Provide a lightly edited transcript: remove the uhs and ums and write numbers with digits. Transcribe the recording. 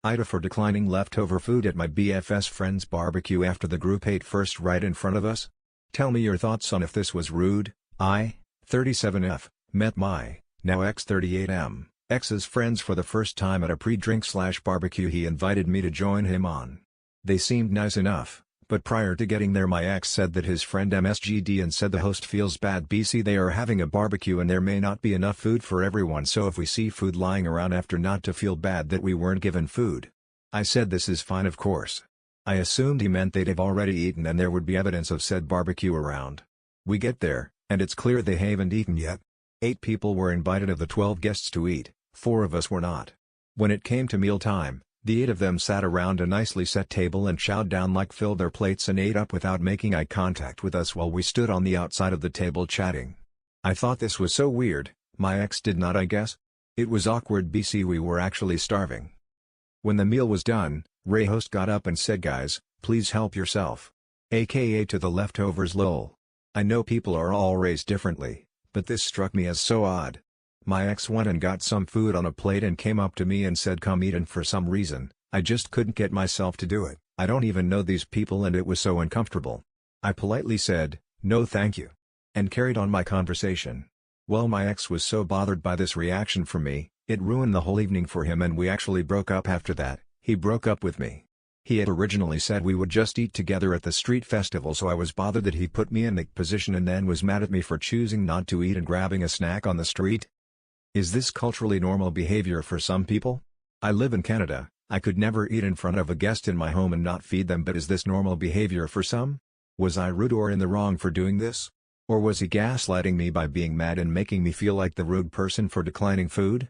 AITA for declining leftover food at my BFS friend's barbecue after the group ate first right in front of us? Tell me your thoughts on if this was rude. I, 37F, met my, now ex-38M, ex's friends for the first time at a pre-drink/barbecue he invited me to join him on. They seemed nice enough, but prior to getting there my ex said that his friend MSGD and said the host feels bad BC they are having a barbecue and there may not be enough food for everyone, so if we see food lying around after not to feel bad that we weren't given food. I said this is fine of course. I assumed he meant they'd have already eaten and there would be evidence of said barbecue around. We get there, and it's clear they haven't eaten yet. 8 people were invited of the 12 guests to eat, 4 of us were not. When it came to mealtime, the 8 of them sat around a nicely set table and chowed down like filled their plates and ate up without making eye contact with us while we stood on the outside of the table chatting. I thought this was so weird, my ex did not I guess? It was awkward BC we were actually starving. When the meal was done, Ray host got up and said guys, please help yourself. AKA to the leftovers lol. I know people are all raised differently, but this struck me as so odd. My ex went and got some food on a plate and came up to me and said come eat, and for some reason, I just couldn't get myself to do it. I don't even know these people and it was so uncomfortable. I politely said, no thank you. And carried on my conversation. Well, my ex was so bothered by this reaction from me, it ruined the whole evening for him and we actually broke up after that. He broke up with me. He had originally said we would just eat together at the street festival, so I was bothered that he put me in that position and then was mad at me for choosing not to eat and grabbing a snack on the street. Is this culturally normal behavior for some people? I live in Canada, I could never eat in front of a guest in my home and not feed them, but is this normal behavior for some? Was I rude or in the wrong for doing this? Or was he gaslighting me by being mad and making me feel like the rude person for declining food?